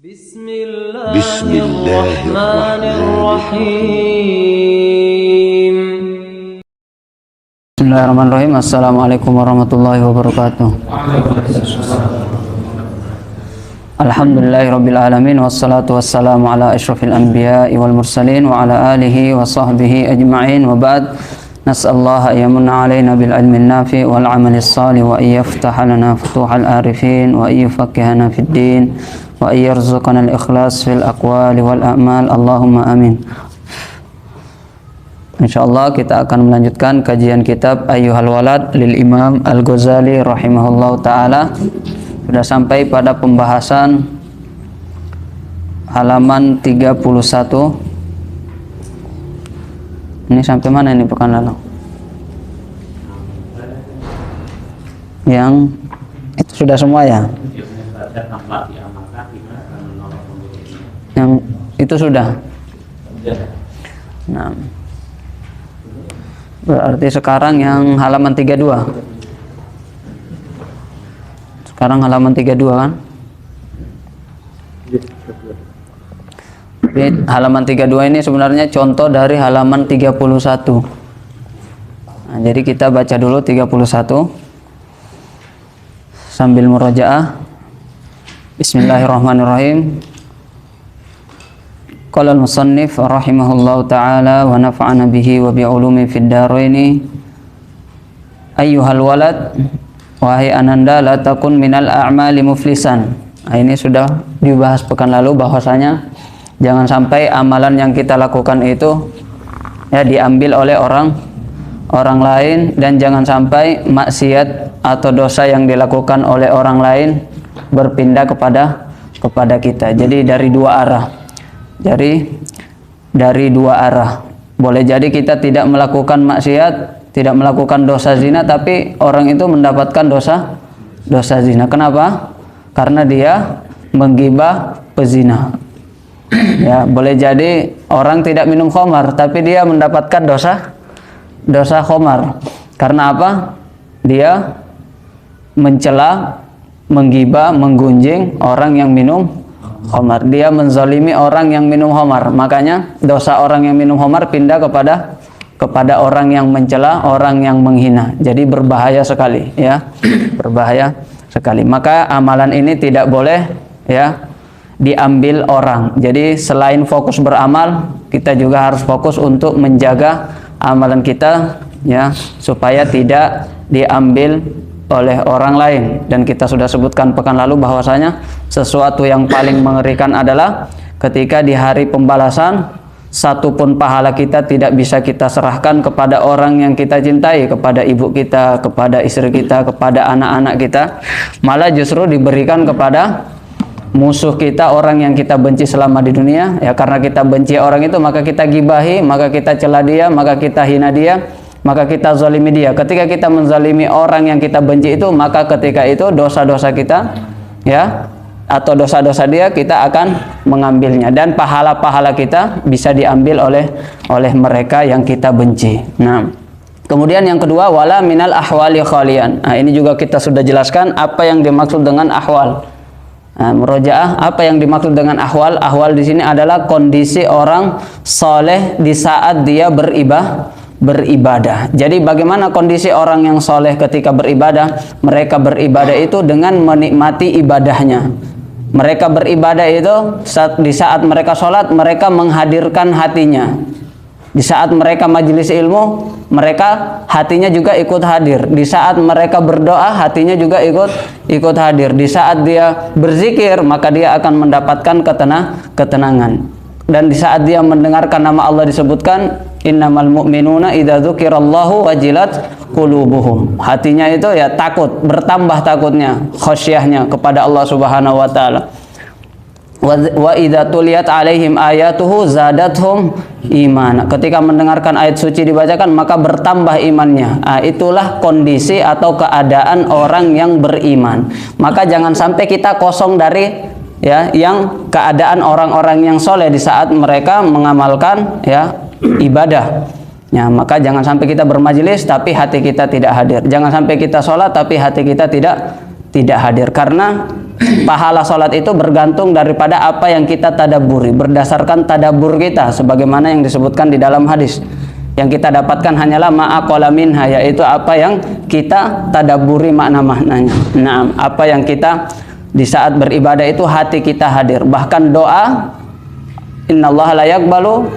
Bismillahirrahmanirrahim. Bismillahirrahmanirrahim. Assalamualaikum warahmatullahi wabarakatuh. Alhamdulillahirabbil alamin wassalatu wassalamu ala asyrafil anbiya'i wal mursalin wa ala alihi wa sahbihi ajma'in wa ba'd. Nas'allaha yamunna alaina bil ilmin nafi' wal 'amalis salih wa yaftaha lana futuhal arifin wa yufaqqihana fid din wa yarzuqana al ikhlas fil aqwali wal a'mal. Allahumma amin. Insyaallah kita akan melanjutkan kajian kitab Ayyuhal Walad lil Imam Al-Ghazali rahimahullahu taala. Sudah sampai pada pembahasan halaman 31. Ini sampai mana ini pekan lalu? Yang itu sudah semua ya? Yang itu sudah. Nah, berarti sekarang yang halaman 32. Sekarang halaman 32 kan? Jadi, halaman 32 ini sebenarnya contoh dari halaman 31. Nah, jadi kita baca dulu 31 sambil murojaah. Bismillahirrahmanirrahim. Qala al-musannif rahimahullahu ta'ala wa nafa'ana bihi wa bi'ulumi fid dharaini. Ayyuhal walad, wahai ananda, la takun minal a'mali muflisan. Nah, ini sudah dibahas pekan lalu bahwasanya jangan sampai amalan yang kita lakukan itu ya diambil oleh orang lain, dan jangan sampai maksiat atau dosa yang dilakukan oleh orang lain berpindah kepada kita. Jadi dari dua arah. Dari dua arah. Boleh jadi kita tidak melakukan maksiat, tidak melakukan dosa zina, tapi orang itu mendapatkan dosa zina. Kenapa? Karena dia menggibah pezina. Ya, boleh jadi orang tidak minum khamar tapi dia mendapatkan dosa khamar. Karena apa? Dia mencela, menggibah, menggunjing orang yang minum khamar. Dia menzalimi orang yang minum khamar. Makanya dosa orang yang minum khamar pindah kepada orang yang mencela, orang yang menghina. Jadi berbahaya sekali, ya. Berbahaya sekali. Maka amalan ini tidak boleh ya diambil orang. Jadi selain fokus beramal, kita juga harus fokus untuk menjaga amalan kita ya, supaya tidak diambil oleh orang lain. Dan kita sudah sebutkan pekan lalu bahwasanya sesuatu yang paling mengerikan adalah ketika di hari pembalasan satupun pahala kita tidak bisa kita serahkan kepada orang yang kita cintai, kepada ibu kita, kepada istri kita, kepada anak-anak kita, malah justru diberikan kepada musuh kita, orang yang kita benci selama di dunia. Ya, karena kita benci orang itu, maka kita gibahi, maka kita cela dia, maka kita hina dia, maka kita zalimi dia. Ketika kita menzalimi orang yang kita benci itu, maka ketika itu dosa-dosa kita ya, atau dosa-dosa dia, kita akan mengambilnya, dan pahala-pahala kita bisa diambil oleh mereka yang kita benci. Nah, kemudian yang kedua, wala minal ahwali khalian. Nah, ini juga kita sudah jelaskan apa yang dimaksud dengan ahwal. Nah, murojaah, apa yang dimaksud dengan ahwal? Ahwal di sini adalah kondisi orang soleh di saat dia beribadah. Jadi bagaimana kondisi orang yang soleh ketika beribadah? Mereka beribadah itu dengan menikmati ibadahnya. Mereka beribadah itu di saat mereka sholat, mereka menghadirkan hatinya. Di saat mereka majelis ilmu, mereka hatinya juga ikut hadir. Di saat mereka berdoa, hatinya juga ikut hadir. Di saat dia berzikir, maka dia akan mendapatkan ketenangan. Dan di saat dia mendengarkan nama Allah disebutkan, innamal mu'minuna idza dzukirallahu wajilat qulubuhum. Hatinya itu ya takut, bertambah takutnya, khasyahnya kepada Allah Subhanahu wa taala. Wa idza tuliyat alaihim ayatuhu zadathum imana. Ketika mendengarkan ayat suci dibacakan, maka bertambah imannya. Nah, itulah kondisi atau keadaan orang yang beriman. Maka jangan sampai kita kosong dari ya yang keadaan orang-orang yang soleh di saat mereka mengamalkan ya ibadah. Ya, maka jangan sampai kita bermajelis tapi hati kita tidak hadir. Jangan sampai kita sholat tapi hati kita tidak hadir. Karena pahala sholat itu bergantung daripada apa yang kita tadabburi, berdasarkan tadabbur kita, sebagaimana yang disebutkan di dalam hadis. Yang kita dapatkan hanyalah ma'aqala minha, yaitu apa yang kita tadabburi makna-maknanya. Nah, apa yang kita di saat beribadah itu hati kita hadir. Bahkan doa, innallaha la yaqbalu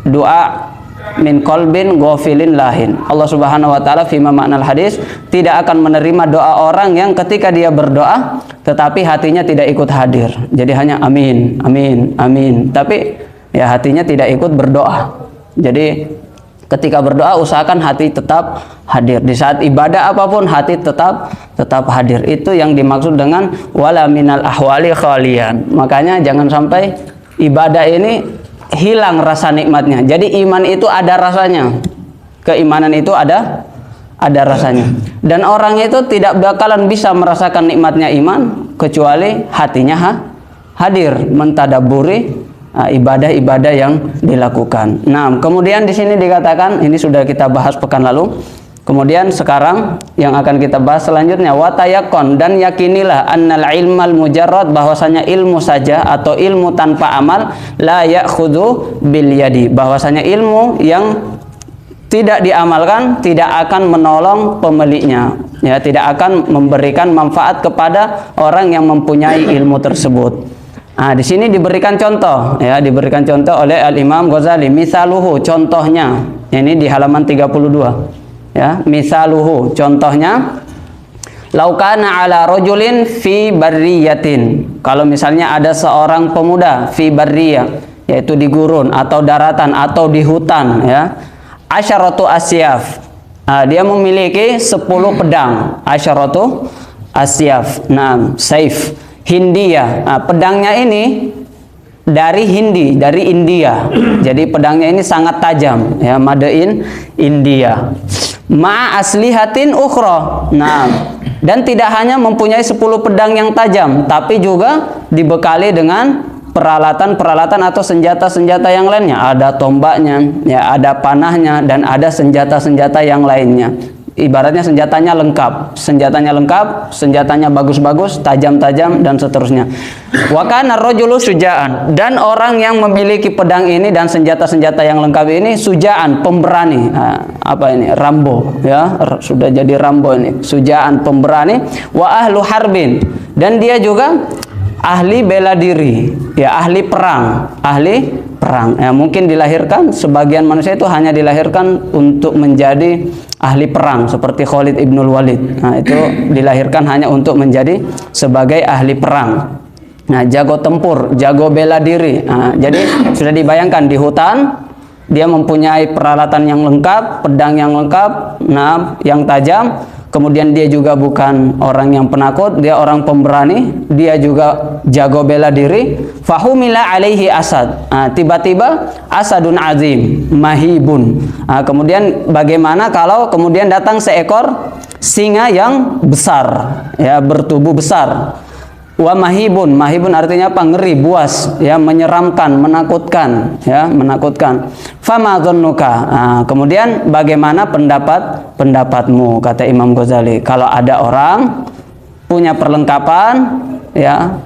doa min qalbin ghafilin lahin. Allah Subhanahu wa taala fima ma'nal hadis tidak akan menerima doa orang yang ketika dia berdoa tetapi hatinya tidak ikut hadir. Jadi hanya amin, amin, amin. Tapi ya hatinya tidak ikut berdoa. Jadi ketika berdoa usahakan hati tetap hadir. Di saat ibadah apapun hati tetap hadir. Itu yang dimaksud dengan wala minal ahwali khalian. Makanya jangan sampai ibadah ini hilang rasa nikmatnya. Jadi iman itu ada rasanya, keimanan itu ada rasanya. Dan orang itu tidak bakalan bisa merasakan nikmatnya iman kecuali hatinya hadir mentadabburi ibadah-ibadah yang dilakukan. Nah, kemudian di sini dikatakan, ini sudah kita bahas pekan lalu. Kemudian sekarang yang akan kita bahas selanjutnya, watayakon, dan yakinilah annal ilmal mujarrad, bahwasanya ilmu saja atau ilmu tanpa amal la ya'khudhu bil yadi, bahwasanya ilmu yang tidak diamalkan tidak akan menolong pemiliknya, ya, tidak akan memberikan manfaat kepada orang yang mempunyai ilmu tersebut. Nah, di sini diberikan contoh, ya, diberikan contoh oleh Al-Imam Ghazali, misaluhu, contohnya, ini di halaman 32. Ya, misaluhu, contohnya, laukana ala rojulin fi barriyatin, kalau misalnya ada seorang pemuda fi barriyah, yaitu di gurun atau daratan atau di hutan, ya, asyaratu asyaf, dia memiliki 10 pedang, asyaratu asyaf, nah, saif Hindia, pedangnya ini dari Hindi, dari India. Jadi pedangnya ini sangat tajam, ya, made in India. Ma aslihatin ukhra. Nah, dan tidak hanya mempunyai 10 pedang yang tajam, tapi juga dibekali dengan peralatan-peralatan atau senjata-senjata yang lainnya. Ada tombaknya, ya, ada panahnya, dan ada senjata-senjata yang lainnya. Ibaratnya senjatanya lengkap, senjatanya bagus-bagus, tajam-tajam, dan seterusnya. Wa kana rajulu syuja'an, dan orang yang memiliki pedang ini dan senjata-senjata yang lengkap ini syuja'an, pemberani. Apa ini? Rambo, ya, sudah jadi Rambo ini. Syuja'an, pemberani. Wa ahlu harbin, dan dia juga ahli bela diri, ya, ahli perang, Ya, mungkin dilahirkan, sebagian manusia itu hanya dilahirkan untuk menjadi ahli perang seperti Khalid ibnul Walid. Nah, itu dilahirkan hanya untuk menjadi sebagai ahli perang. Nah, jago tempur, jago bela diri. Nah, jadi sudah dibayangkan di hutan dia mempunyai peralatan yang lengkap, pedang yang lengkap, nah, yang tajam. Kemudian dia juga bukan orang yang penakut, dia orang pemberani, dia juga jago bela diri. Fahumila alaihi asad. Tiba-tiba asadun azim, mahibun. Kemudian bagaimana kalau kemudian datang seekor singa yang besar, ya, bertubuh besar. Wa mahibun, mahibun artinya apa? Ngeri, buas, ya, menyeramkan, menakutkan, ya, menakutkan. Fama dhannuka, kemudian bagaimana pendapatmu, kata Imam Ghazali, kalau ada orang punya perlengkapan, ya,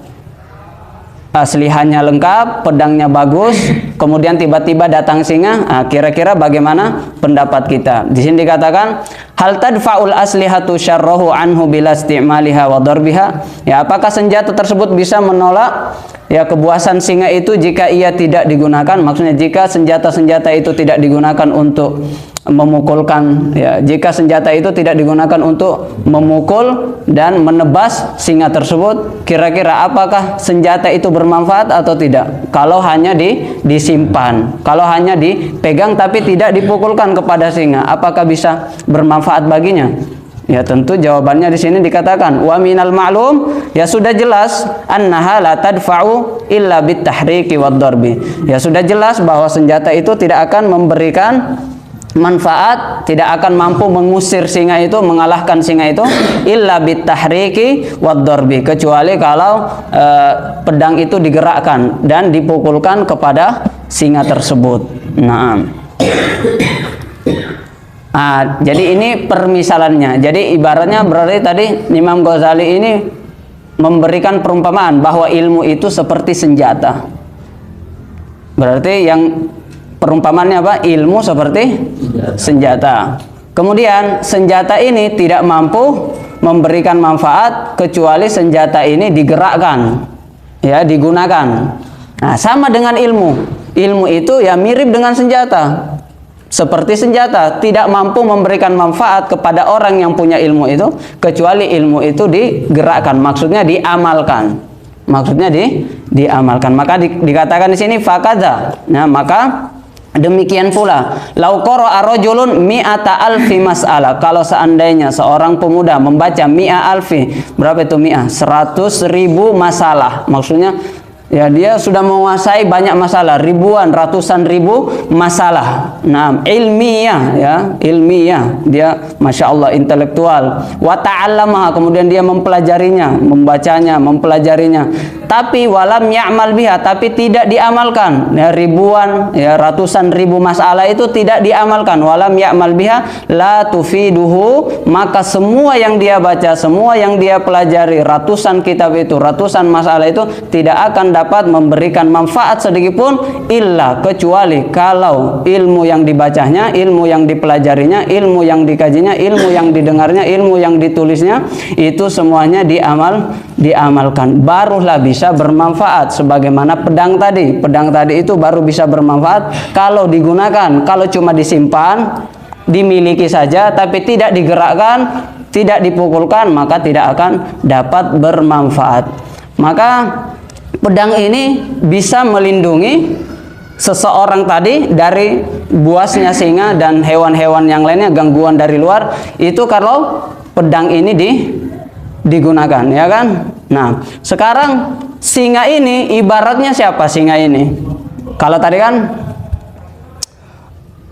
aslihannya lengkap, pedangnya bagus, kemudian tiba-tiba datang singa, kira-kira bagaimana pendapat kita? Di sini dikatakan hal tadfa'ul aslihatu syarrahu anhu bila istimaliha wa darbiha, ya, apakah senjata tersebut bisa menolak, ya, kebuasan singa itu jika ia tidak digunakan? Maksudnya jika senjata-senjata itu tidak digunakan untuk memukulkan, ya, jika senjata itu tidak digunakan untuk memukul dan menebas singa tersebut, kira-kira apakah senjata itu bermanfaat atau tidak? Kalau hanya disimpan, kalau hanya dipegang tapi tidak dipukulkan kepada singa, apakah bisa bermanfaat baginya? Ya, tentu jawabannya di sini dikatakan wa minal ma'lum, ya, sudah jelas annaha la tadfa'u illa bitahriki wad darbi. Ya, sudah jelas bahwa senjata itu tidak akan memberikan manfaat, tidak akan mampu mengusir singa itu, mengalahkan singa itu, illa bitahriki wad darbi, kecuali kalau pedang itu digerakkan dan dipukulkan kepada singa tersebut. Nah, jadi ini permisalannya. Jadi ibaratnya berarti tadi Imam Ghazali ini memberikan perumpamaan bahwa ilmu itu seperti senjata. Berarti yang perumpamaannya apa? Ilmu seperti senjata. Kemudian senjata ini tidak mampu memberikan manfaat kecuali senjata ini digerakkan, ya, digunakan. Nah, sama dengan ilmu. Ilmu itu ya mirip dengan senjata. Seperti senjata, tidak mampu memberikan manfaat kepada orang yang punya ilmu itu kecuali ilmu itu digerakkan, maksudnya diamalkan. Maksudnya diamalkan. Maka dikatakan di sini fakadza. Nah, maka demikian pula lau qara'a rajulun mi'ata alfi mas'alah. Kalau seandainya seorang pemuda membaca mi'a alfi, berapa itu mi'ah? 100.000 masalah. Maksudnya ya dia sudah menguasai banyak masalah, ribuan, ratusan ribu masalah. Nah, ilmiah, ya, ilmiah. Dia masya Allah intelektual. Wa ta'allama, kemudian dia mempelajarinya, membacanya, mempelajarinya. Tapi walam ya'mal biha, tapi tidak diamalkan. Ya, ribuan, ya, ratusan ribu masalah itu tidak diamalkan. Walam ya'mal biha la tufiduhu, maka semua yang dia baca, semua yang dia pelajari, ratusan kitab itu, ratusan masalah itu tidak akan dapat memberikan manfaat sedikit pun illa, kecuali kalau ilmu yang dibacanya, ilmu yang dipelajarinya, ilmu yang dikajinya, ilmu yang didengarnya, ilmu yang ditulisnya itu semuanya diamalkan, barulah bisa bermanfaat. Sebagaimana pedang tadi. Pedang tadi itu baru bisa bermanfaat kalau digunakan. Kalau cuma disimpan, dimiliki saja tapi tidak digerakkan, tidak dipukulkan, maka tidak akan dapat bermanfaat. Maka pedang ini bisa melindungi seseorang tadi dari buasnya singa dan hewan-hewan yang lainnya, gangguan dari luar. Itu kalau pedang ini digunakan, ya kan? Nah, sekarang singa ini ibaratnya siapa singa ini? Kalau tadi kan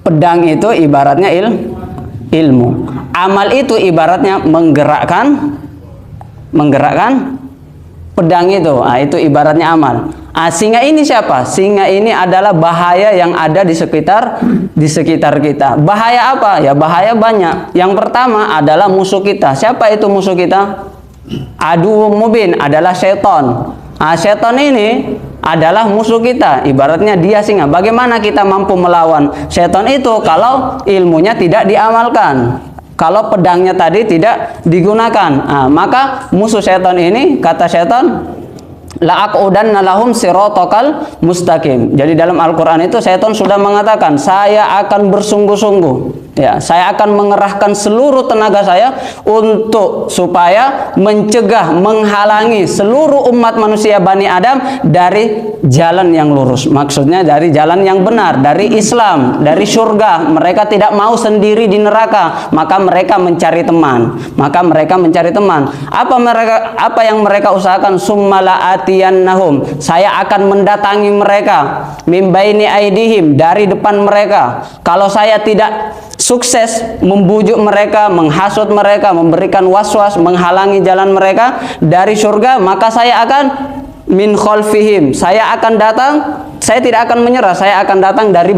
pedang itu ibaratnya ilmu. Amal itu ibaratnya menggerakkan pedang itu. Nah, itu ibaratnya amal. Singa ini siapa? Singa ini adalah bahaya yang ada di sekitar kita. Bahaya apa? Ya bahaya banyak. Yang pertama adalah musuh kita. Siapa itu musuh kita? Adu mubin, adalah setan. Setan ini adalah musuh kita. Ibaratnya dia singa. Bagaimana kita mampu melawan setan itu kalau ilmunya tidak diamalkan? Kalau pedangnya tadi tidak digunakan, maka musuh setan ini, kata setan, la'aqudanna lahum siratal mustaqim. Jadi dalam Al-Quran itu setan sudah mengatakan, saya akan bersungguh-sungguh, ya, saya akan mengerahkan seluruh tenaga saya untuk supaya mencegah, menghalangi seluruh umat manusia Bani Adam dari jalan yang lurus. Maksudnya dari jalan yang benar, dari Islam, dari surga. Mereka tidak mau sendiri di neraka, maka mereka mencari teman. Apa yang mereka usahakan? Summala'atiyannahum, saya akan mendatangi mereka, min baini aidihim, dari depan mereka. Kalau saya tidak sukses membujuk mereka, menghasut mereka, memberikan waswas, menghalangi jalan mereka dari surga, maka saya akan min khalfihim, saya akan datang, saya tidak akan menyerah, saya akan datang dari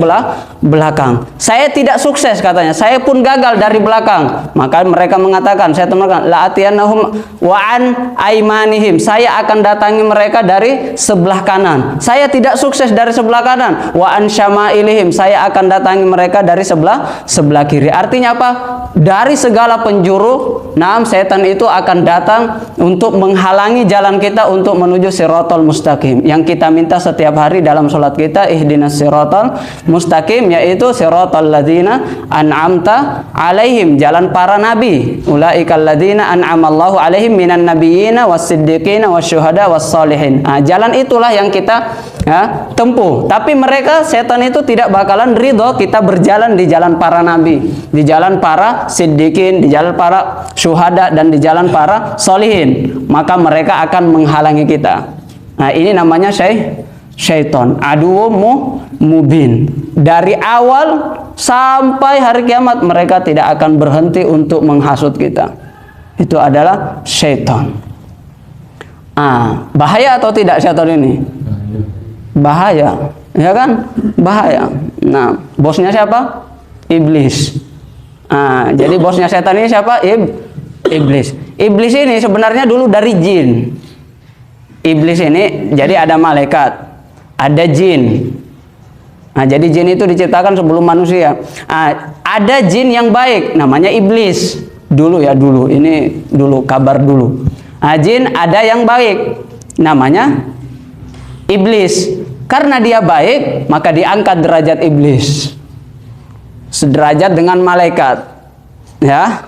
belakang. Saya tidak sukses katanya, saya pun gagal dari belakang. Maka mereka mengatakan, saya temukan, la'atiyannahum wa an aimanihim, saya akan datangi mereka dari sebelah kanan. Saya tidak sukses dari sebelah kanan. Wa an syama'ilihim, saya akan datangi mereka dari sebelah kiri. Artinya apa? Dari segala penjuru, setan itu akan datang untuk menghalangi jalan kita untuk menuju siratal mustaqim. Yang kita minta setiap hari dalam sholat kita, ihdinas siratal mustaqim, yaitu siratal ladzina an'amta alaihim, jalan para nabi. Ulaikal ladzina an'amallahu alaihim minan nabiyyina was-siddiqina wasyuhada was-shalihin. Jalan itulah yang kita tempuh. Tapi mereka, setan itu tidak bakalan ridho kita berjalan di jalan para nabi, di jalan para siddiqin, di jalan para syuhada, dan di jalan para sholihin. Maka mereka akan menghalangi kita. Nah, ini namanya syaitan, aduwwum mubin. Dari awal sampai hari kiamat mereka tidak akan berhenti untuk menghasut kita. Itu adalah syaitan. Bahaya atau tidak syaitan ini? Bahaya, ya kan? Bahaya. Nah, bosnya siapa? Iblis. Jadi bosnya setan ini siapa? Iblis. Iblis ini sebenarnya dulu dari jin. iblis ini, jadi ada malaikat, ada jin. Nah, jadi jin itu diciptakan sebelum manusia. Ada jin yang baik, namanya iblis. Dulu ya, dulu. Ini dulu, kabar dulu. Jin ada yang baik, namanya iblis. Karena dia baik, maka diangkat derajat iblis. Sederajat dengan malaikat. Ya.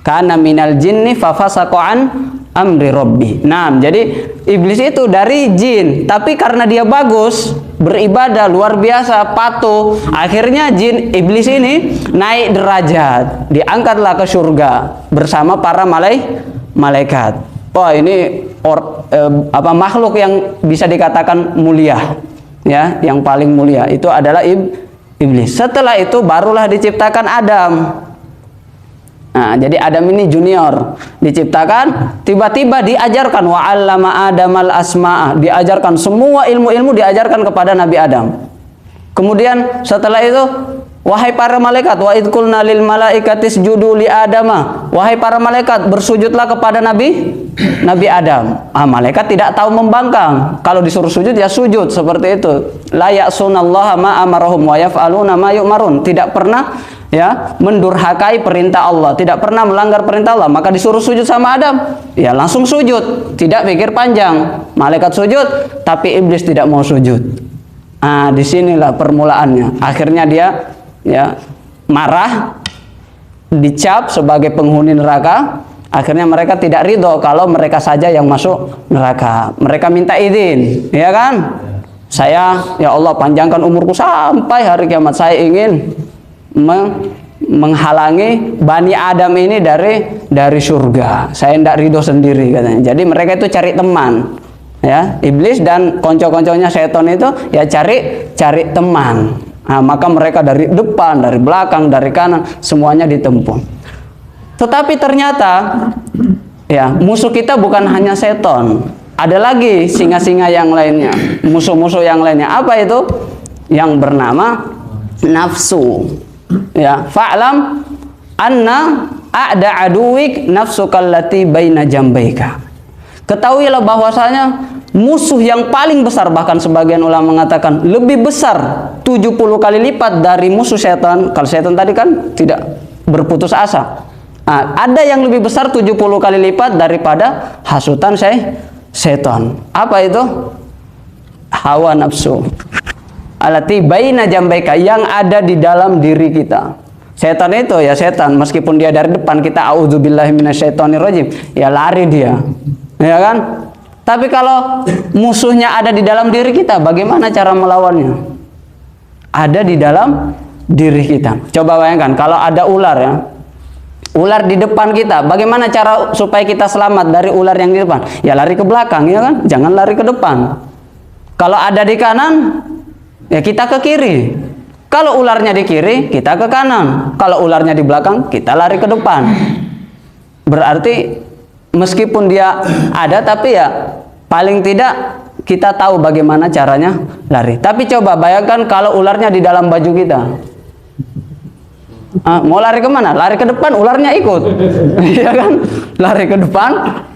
Kana minal jinni fafasaqa an amri rabbi. Nah, jadi iblis itu dari jin, tapi karena dia bagus, beribadah luar biasa, patuh, akhirnya jin iblis ini naik derajat, diangkatlah ke surga bersama para malaikat. Wah, ini makhluk yang bisa dikatakan mulia, ya, yang paling mulia itu adalah iblis. Setelah itu barulah diciptakan Adam. Nah, jadi Adam ini junior diciptakan, tiba-tiba diajarkan wa 'allama Adamal asma'a, diajarkan semua ilmu-ilmu diajarkan kepada Nabi Adam. Kemudian setelah itu, wahai para malaikat, wa id qulna lil malaikati isjudu li Adama, wahai para malaikat bersujudlah kepada Nabi Adam. Malaikat tidak tahu membangkang, kalau disuruh sujud ya sujud seperti itu. La ya'sunallaha ma amarahum wa yaf'aluna ma yu'marun, tidak pernah ya mendurhakai perintah Allah, tidak pernah melanggar perintah Allah, maka disuruh sujud sama Adam, ya langsung sujud, tidak pikir panjang. Malaikat sujud, tapi iblis tidak mau sujud. Disinilah permulaannya. Akhirnya dia ya marah, dicap sebagai penghuni neraka. Akhirnya mereka tidak ridho kalau mereka saja yang masuk neraka. Mereka minta izin, ya kan? Saya, ya Allah, panjangkan umurku sampai hari kiamat. Saya ingin menghalangi Bani Adam ini dari surga. Saya tidak ridho sendiri, katanya. Jadi mereka itu cari teman, ya, iblis dan konco-konconya setan itu ya cari teman. Maka mereka dari depan, dari belakang, dari kanan, semuanya ditempuh. Tetapi ternyata ya musuh kita bukan hanya setan, ada lagi singa-singa yang lainnya, musuh-musuh yang lainnya. Apa itu? Yang bernama nafsu. Ya, fa'lam anna a'da aduwik nafsukal lati baina jambaika. Ketahuilah bahwasanya musuh yang paling besar, bahkan sebagian ulama mengatakan lebih besar 70 kali lipat dari musuh setan. Kalau setan tadi kan tidak berputus asa. Ada yang lebih besar 70 kali lipat daripada hasutan setan. Apa itu? Hawa nafsu. Alati baina jambaika, yang ada di dalam diri kita. Setan itu ya setan, meskipun dia dari depan kita auzubillahi minasyaitonirrajim, ya lari dia. Ya kan? Tapi kalau musuhnya ada di dalam diri kita, bagaimana cara melawannya? Ada di dalam diri kita. Coba bayangkan kalau ada ular, ya. Ular di depan kita, bagaimana cara supaya kita selamat dari ular yang di depan? Ya lari ke belakang, ya kan? Jangan lari ke depan. Kalau ada di kanan, ya kita ke kiri. Kalau ularnya di kiri, kita ke kanan. Kalau ularnya di belakang, kita lari ke depan. Berarti meskipun dia ada, tapi ya paling tidak kita tahu bagaimana caranya lari. Tapi coba bayangkan kalau ularnya di dalam baju kita. Mau lari kemana? Lari ke depan, ularnya ikut. Ya kan? Lari ke depan,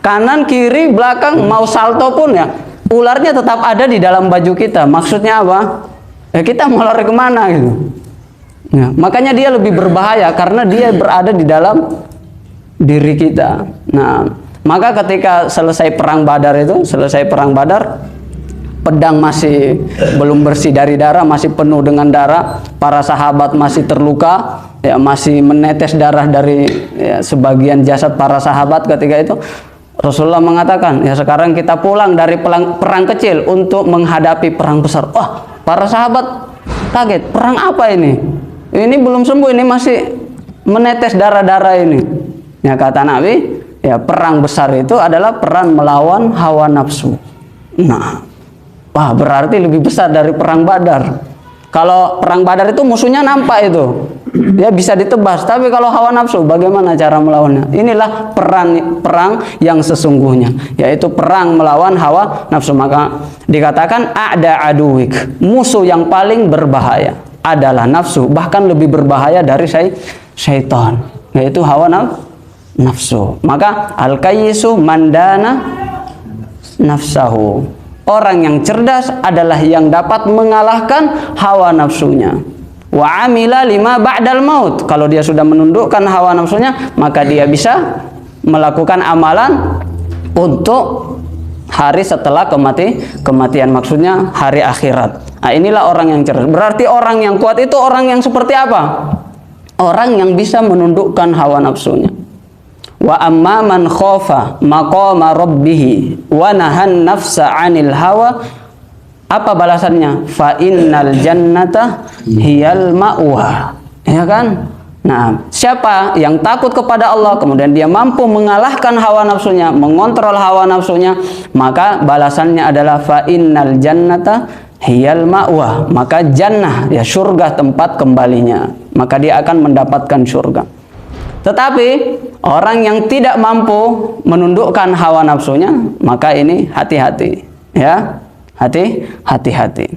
kanan, kiri, belakang, mau salto pun ya ularnya tetap ada di dalam baju kita. Maksudnya apa? Ya kita mau lari kemana gitu. Ya, makanya dia lebih berbahaya karena dia berada di dalam diri kita. Nah, maka ketika selesai perang Badar, pedang masih belum bersih dari darah, masih penuh dengan darah, para sahabat masih terluka, ya masih menetes darah dari sebagian jasad para sahabat. Ketika itu Rasulullah mengatakan, ya sekarang kita pulang dari perang kecil untuk menghadapi perang besar. Para sahabat kaget, perang apa ini? Ini belum sembuh, ini masih menetes darah-darah ini. Ya kata Nabi, ya perang besar itu adalah perang melawan hawa nafsu. Nah, berarti lebih besar dari perang Badar. Kalau perang Badar itu musuhnya nampak itu, ya bisa ditebas. Tapi kalau hawa nafsu, bagaimana cara melawannya? Inilah perang yang sesungguhnya, yaitu perang melawan hawa nafsu. Maka dikatakan a'da aduwik, musuh yang paling berbahaya adalah nafsu, bahkan lebih berbahaya dari syaitan, yaitu hawa nafsu. Maka al-kayyisu mandana nafsahu. Orang yang cerdas adalah yang dapat mengalahkan hawa nafsunya. Wa amila lima ba'dal maut. Kalau dia sudah menundukkan hawa nafsunya, maka dia bisa melakukan amalan untuk hari setelah kematian, maksudnya hari akhirat. Nah, inilah orang yang cerdas. Berarti orang yang kuat itu orang yang seperti apa? Orang yang bisa menundukkan hawa nafsunya. Wa amma man khafa maqama rabbih wa nahan nafsa 'anil hawa, apa balasannya? Fa innal jannata hiyal ma'wa. Ya kan? Nah, siapa yang takut kepada Allah kemudian dia mampu mengalahkan hawa nafsunya, mengontrol hawa nafsunya, maka balasannya adalah fa innal jannata hiyal ma'wa. Maka jannah, ya surga tempat kembalinya. Maka dia akan mendapatkan surga. Tetapi orang yang tidak mampu menundukkan hawa nafsunya, maka ini hati-hati, ya. Hati-hati.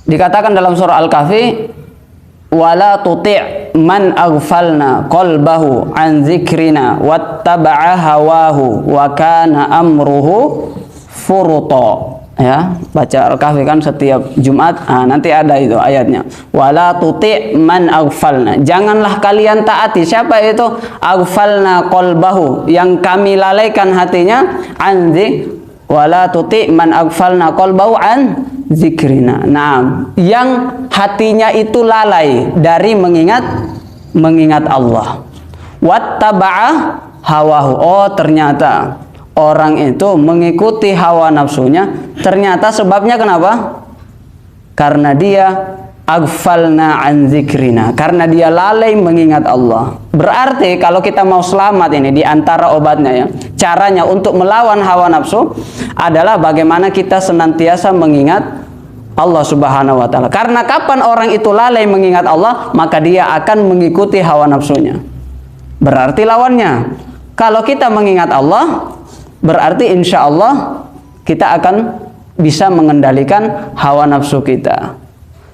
Dikatakan dalam surah Al-Kahfi, wala tuti' man aghfalna qalbahu an dzikrina wattaba'a hawahu wa kana amruhu furuta. Ya, baca Al-Kahfi kan setiap Jumat. Nanti ada itu ayatnya. Wala tuti' man aghfalna. Janganlah kalian taati. Siapa itu? Aghfalna qalbahu, yang kami lalaikan hatinya, wala tuti' man aghfalna qalbahu an zikrina. Nah, yang hatinya itu lalai dari mengingat Allah. Wattaba'a hawahu. Oh, ternyata orang itu mengikuti hawa nafsunya. Ternyata sebabnya kenapa? Karena dia aghfalna an zikrina, karena dia lalai mengingat Allah. Berarti kalau kita mau selamat ini, di antara obatnya, ya, caranya untuk melawan hawa nafsu adalah bagaimana kita senantiasa mengingat Allah Subhanahu wa taala. Karena kapan orang itu lalai mengingat Allah, maka dia akan mengikuti hawa nafsunya. Berarti lawannya, kalau kita mengingat Allah, berarti insya Allah kita akan bisa mengendalikan hawa nafsu kita.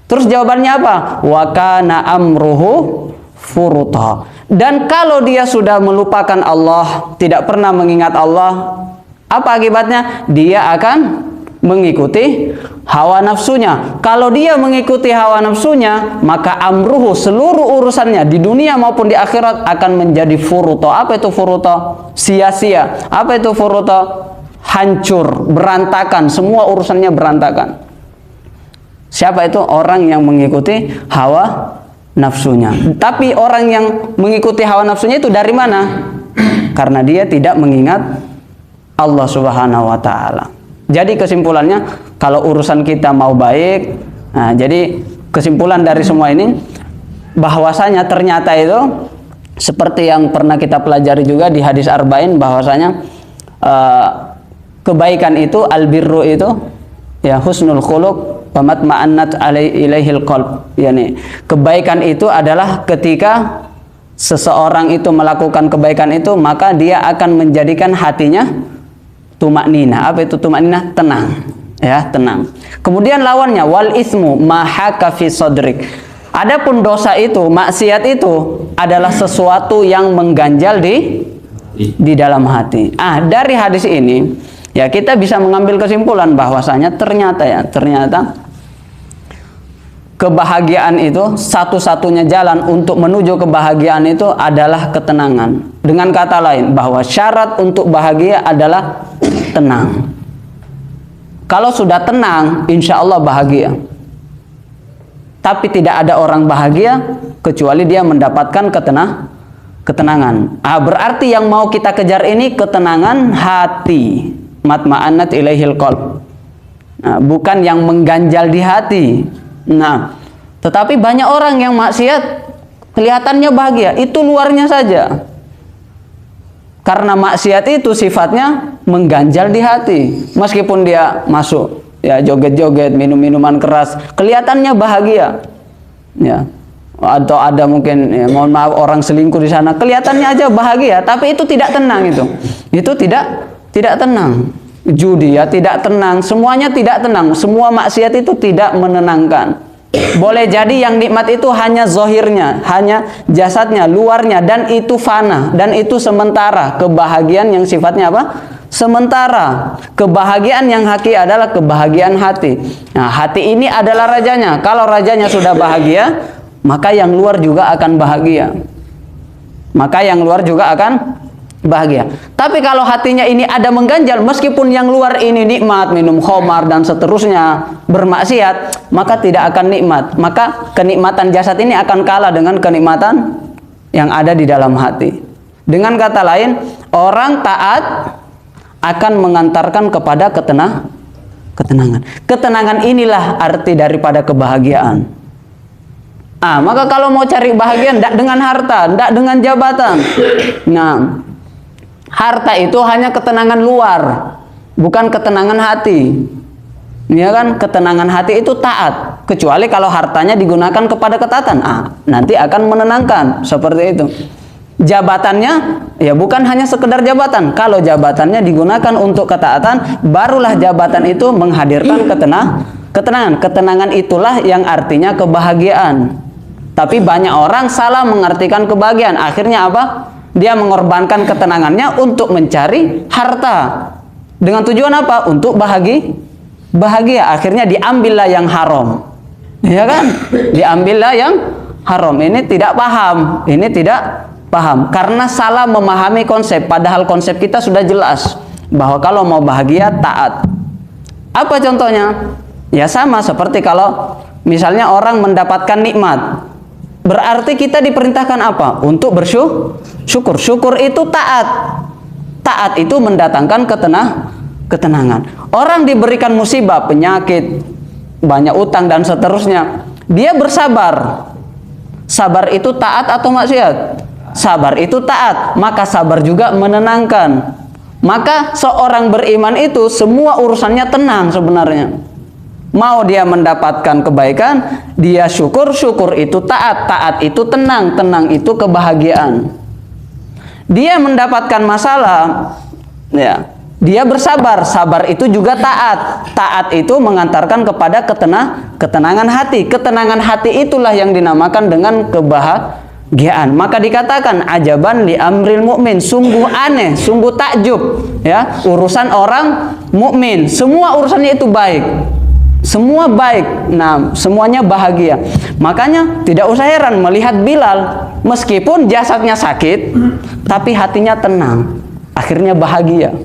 Terus jawabannya apa? Wa kana amruhu furuta. Dan kalau dia sudah melupakan Allah, tidak pernah mengingat Allah, apa akibatnya? Dia akan mengikuti hawa nafsunya. Kalau dia mengikuti hawa nafsunya, maka amruhu, seluruh urusannya di dunia maupun di akhirat akan menjadi furuta. Apa itu furuta? Sia-sia. Apa itu furuta? Hancur, berantakan, semua urusannya berantakan. Siapa itu? Orang yang mengikuti hawa nafsunya. Tapi orang yang mengikuti hawa nafsunya itu dari mana? Karena dia tidak mengingat Allah Subhanahu wa taala. Jadi kesimpulannya, kalau urusan kita mau baik, nah, jadi kesimpulan dari semua ini bahwasanya ternyata itu seperti yang pernah kita pelajari juga di hadis arba'in, bahwasanya kebaikan itu, albirru itu, ya, husnul khuluq wa matma'annat ilaihil qalb. Yani kebaikan itu adalah ketika seseorang itu melakukan kebaikan itu, maka dia akan menjadikan hatinya tumaknina. Apa itu tumaknina? Tenang, ya, tenang. Kemudian lawannya wal ismu mahaka fi sadrik. Adapun dosa itu, maksiat itu adalah sesuatu yang mengganjal di dalam hati. Dari hadis ini, ya, kita bisa mengambil kesimpulan bahwasanya ternyata kebahagiaan itu, satu-satunya jalan untuk menuju kebahagiaan itu adalah ketenangan. Dengan kata lain, bahwa syarat untuk bahagia adalah tenang. Kalau sudah tenang, insya Allah bahagia. Tapi tidak ada orang bahagia kecuali dia mendapatkan ketenangan. Berarti yang mau kita kejar ini ketenangan hati. Matma'annat ilaihil qalb. Bukan yang mengganjal di hati. Tetapi banyak orang yang maksiat kelihatannya bahagia, itu luarnya saja. Karena maksiat itu sifatnya mengganjal di hati. Meskipun dia masuk, ya, joget-joget, minum-minuman keras, kelihatannya bahagia, ya. Atau ada mungkin, ya, mohon maaf, orang selingkuh di sana, kelihatannya aja bahagia, tapi itu tidak tenang. Itu tidak tenang. Judi, ya, tidak tenang. Semuanya tidak tenang. Semua maksiat itu tidak menenangkan. Boleh jadi yang nikmat itu hanya zohirnya, hanya jasadnya, luarnya, dan itu fana, dan itu sementara. Kebahagiaan yang sifatnya apa? Sementara kebahagiaan yang hakiki adalah kebahagiaan hati. Nah, hati ini adalah rajanya. Kalau rajanya sudah bahagia, maka yang luar juga akan bahagia. Maka yang luar juga akan bahagia. Tapi kalau hatinya ini ada mengganjal, meskipun yang luar ini nikmat, minum khamar dan seterusnya, bermaksiat, maka tidak akan nikmat. Maka kenikmatan jasad ini akan kalah dengan kenikmatan yang ada di dalam hati. Dengan kata lain, orang taat akan mengantarkan kepada ketenangan. Ketenangan inilah arti daripada kebahagiaan. Maka kalau mau cari bahagia, tidak dengan harta, tidak dengan jabatan. Nah, harta itu hanya ketenangan luar, bukan ketenangan hati. Ya kan, ketenangan hati itu taat. Kecuali kalau hartanya digunakan kepada ketaatan, nanti akan menenangkan, seperti itu. Jabatannya ya bukan hanya sekedar jabatan. Kalau jabatannya digunakan untuk ketaatan, barulah jabatan itu menghadirkan ketenangan. Ketenangan itulah yang artinya kebahagiaan. Tapi banyak orang salah mengartikan kebahagiaan. Akhirnya apa? Dia mengorbankan ketenangannya untuk mencari harta. Dengan tujuan apa? Untuk bahagia. Akhirnya diambillah yang haram. Ya kan? Diambillah yang haram. Ini tidak paham. Ini tidak paham. Karena salah memahami konsep. Padahal konsep kita sudah jelas. Bahwa kalau mau bahagia, taat. Apa contohnya? Ya sama seperti kalau misalnya orang mendapatkan nikmat. Berarti kita diperintahkan apa? Untuk bersyukur. Syukur itu taat. Taat itu mendatangkan ketenangan. Orang diberikan musibah, penyakit, banyak utang dan seterusnya. Dia bersabar. Sabar itu taat atau maksiat? Sabar itu taat. Maka sabar juga menenangkan. Maka seorang beriman itu semua urusannya tenang sebenarnya. Mau dia mendapatkan kebaikan, dia syukur, syukur itu taat, taat itu tenang, tenang itu kebahagiaan. Dia mendapatkan masalah, ya, dia bersabar, sabar itu juga taat, taat itu mengantarkan kepada ketenangan hati. Ketenangan hati itulah yang dinamakan dengan kebahagiaan. Maka dikatakan ajaban li amril mukmin, sungguh aneh, sungguh takjub, ya, urusan orang mukmin. Semua urusannya itu baik. Semua baik, semuanya bahagia. Makanya tidak usah heran melihat Bilal, meskipun jasadnya sakit, tapi hatinya tenang. Akhirnya bahagia.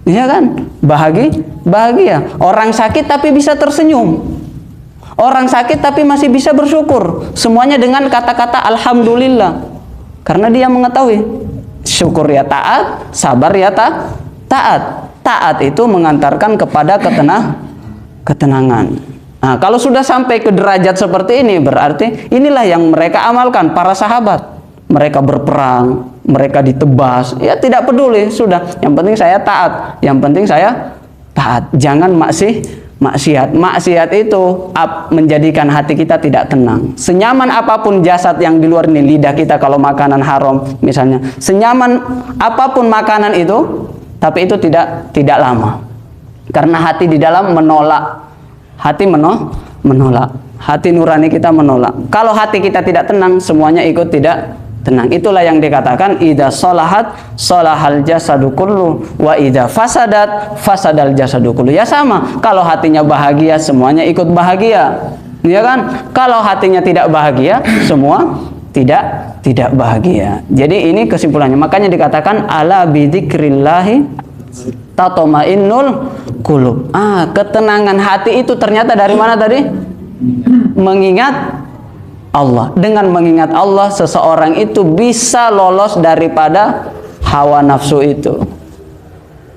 Iya kan? Bahagia. Orang sakit tapi bisa tersenyum. Orang sakit tapi masih bisa bersyukur. Semuanya dengan kata-kata alhamdulillah. Karena dia mengetahui syukur ya taat, sabar ya taat. Taat itu mengantarkan kepada ketenangan. Nah, kalau sudah sampai ke derajat seperti ini, berarti inilah yang mereka amalkan para sahabat. Mereka berperang, mereka ditebas, ya tidak peduli, sudah. Yang penting saya taat, yang penting saya taat. Jangan maksiat. Maksiat itu menjadikan hati kita tidak tenang. Senyaman apapun jasad yang di luar ini, lidah kita kalau makanan haram misalnya, senyaman apapun makanan itu, tapi itu tidak lama. Karena hati di dalam menolak. Hati menolak. Hati nurani kita menolak. Kalau hati kita tidak tenang, semuanya ikut tidak tenang. Itulah yang dikatakan idza sholahat sholahal jasadu kullu wa idza fasadat fasadal jasadu kullu. Ya sama. Kalau hatinya bahagia, semuanya ikut bahagia. Ya kan? Kalau hatinya tidak bahagia, semua tidak bahagia. Jadi ini kesimpulannya. Makanya dikatakan ala bidzikrillahi tatmainnul qulub. Ketenangan hati itu ternyata dari mana tadi? Mengingat Allah. Dengan mengingat Allah, seseorang itu bisa lolos daripada hawa nafsu itu.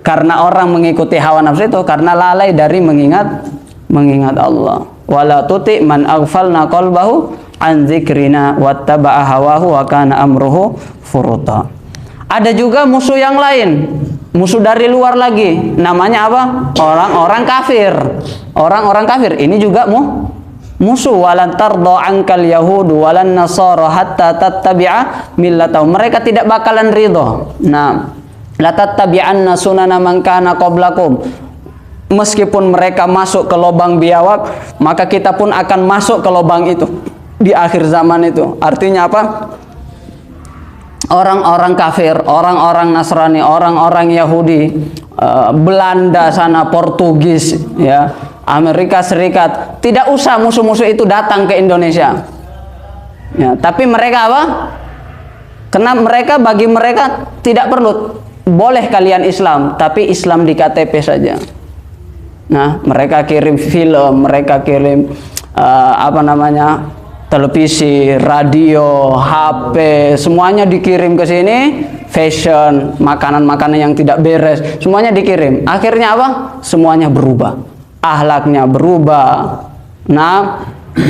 Karena orang mengikuti hawa nafsu itu karena lalai dari mengingat Allah. Wala tuti man aghfalna qalbahu an dzikrina wattaba'a hawahu wa kana amruhu furuta. Ada juga musuh yang lain. Musuh dari luar lagi, namanya apa? Orang-orang kafir. Orang-orang kafir ini juga musuh. Walan tarda ankal yahudu walan nasara hatta tattabi'a millatahum. Mereka tidak bakalan ridho. La tattabi'anna sunana man kana qablakum. Meskipun mereka masuk ke lubang biawak, maka kita pun akan masuk ke lubang itu di akhir zaman itu. Artinya apa? orang-orang kafir, orang-orang Nasrani, orang-orang Yahudi, Belanda sana, Portugis, ya, Amerika Serikat, tidak usah musuh-musuh itu datang ke Indonesia. Ya, tapi mereka apa? Karena mereka, bagi mereka tidak perlu, boleh kalian Islam, tapi Islam di KTP saja. Nah, mereka kirim film, mereka kirim televisi, radio, HP, semuanya dikirim ke sini. Fashion, makanan-makanan yang tidak beres, semuanya dikirim. Akhirnya apa? Semuanya berubah, akhlaknya berubah. Nah,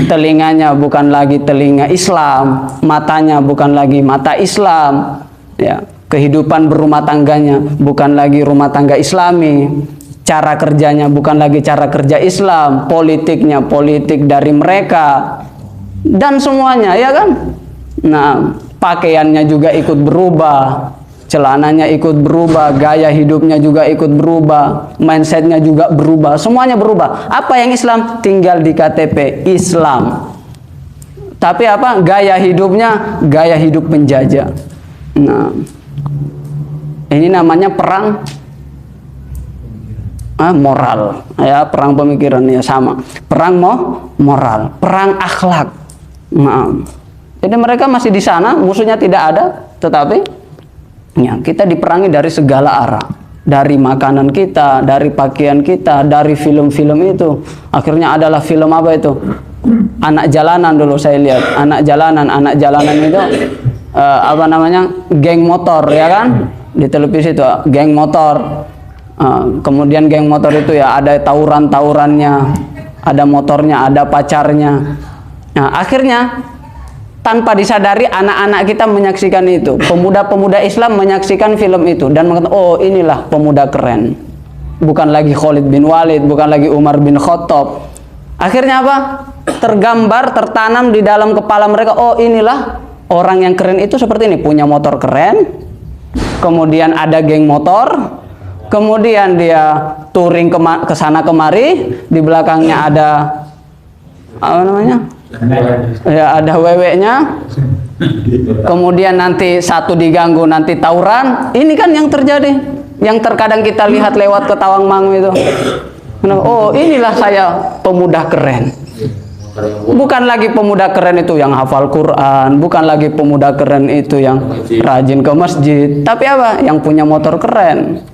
telinganya bukan lagi telinga Islam, matanya bukan lagi mata Islam, ya. Kehidupan berumah tangganya bukan lagi rumah tangga Islami, cara kerjanya bukan lagi cara kerja Islam, politiknya politik dari mereka, dan semuanya, ya kan? Nah, pakaiannya juga ikut berubah, celananya ikut berubah, gaya hidupnya juga ikut berubah, mindsetnya juga berubah, semuanya berubah. Apa yang Islam? Tinggal di KTP Islam, tapi apa? Gaya hidupnya gaya hidup penjajah. Nah, ini namanya perang moral, ya, perang pemikiran, ya, sama. Perang moral, perang akhlak. Nah, jadi mereka masih di sana, musuhnya tidak ada, tetapi ya, kita diperangi dari segala arah, dari makanan kita, dari pakaian kita, dari film-film itu. Akhirnya adalah film apa itu? Anak jalanan dulu saya lihat, anak jalanan itu geng motor, ya kan? Di televisi itu geng motor. Kemudian geng motor itu ya ada tawuran-tawurannya, ada motornya, ada pacarnya. Nah, akhirnya tanpa disadari anak-anak kita menyaksikan itu, pemuda-pemuda Islam menyaksikan film itu dan mengatakan, oh inilah pemuda keren, bukan lagi Khalid bin Walid, bukan lagi Umar bin Khattab. Akhirnya apa? Tergambar, tertanam di dalam kepala mereka, oh inilah orang yang keren itu seperti ini, punya motor keren, kemudian ada geng motor, kemudian dia touring ke sana kemari, di belakangnya ada ya, ada wewe-nya. Kemudian nanti satu diganggu, nanti tawuran. Ini kan yang terjadi, yang terkadang kita lihat lewat ke Tawangmangu itu. Oh, inilah saya pemuda keren. Bukan lagi pemuda keren itu yang hafal Quran, bukan lagi pemuda keren itu yang rajin ke masjid, tapi apa? Yang punya motor keren,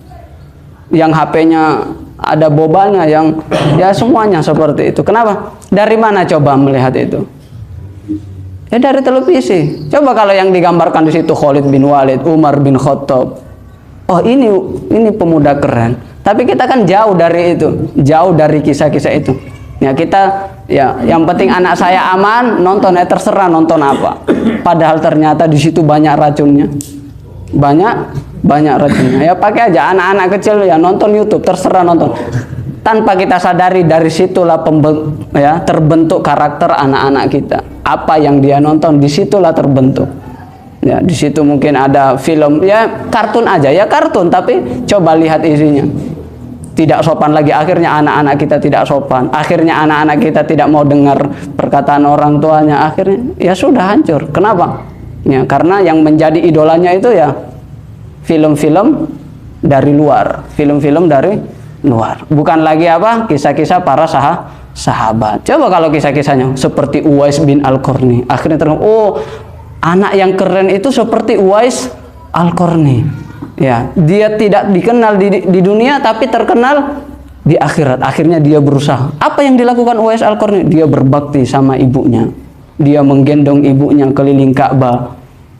yang HP-nya ada bobanya, yang ya semuanya seperti itu. Kenapa? Dari mana coba melihat itu? Ya dari televisi. Coba kalau yang digambarkan di situ Khalid bin Walid, Umar bin Khattab. Oh, ini pemuda keren. Tapi kita kan jauh dari itu, jauh dari kisah-kisah itu. Ya kita, ya yang penting anak saya aman, nonton, ya terserah nonton apa. Padahal ternyata di situ banyak racunnya. Banyak racunnya. Ya pakai aja, anak-anak kecil ya nonton YouTube, terserah nonton. Tanpa kita sadari, dari situlah terbentuk karakter anak-anak kita. Apa yang dia nonton, disitulah terbentuk. Ya, di situ mungkin ada film, ya kartun aja, ya kartun, tapi coba lihat isinya. Tidak sopan lagi, akhirnya anak-anak kita tidak sopan. Akhirnya anak-anak kita tidak mau dengar perkataan orang tuanya. Akhirnya ya sudah hancur. Kenapa? Ya, karena yang menjadi idolanya itu ya film-film dari luar, film-film dari luar. Bukan lagi apa? Kisah-kisah para sahabat. Coba kalau kisah-kisahnya seperti Uwais bin Al-Qarni. Akhirnya oh, anak yang keren itu seperti Uwais Al-Qarni. Ya, dia tidak dikenal di dunia tapi terkenal di akhirat. Akhirnya dia berusaha. Apa yang dilakukan Uwais Al-Qarni? Dia berbakti sama ibunya. Dia menggendong ibunya keliling Ka'bah.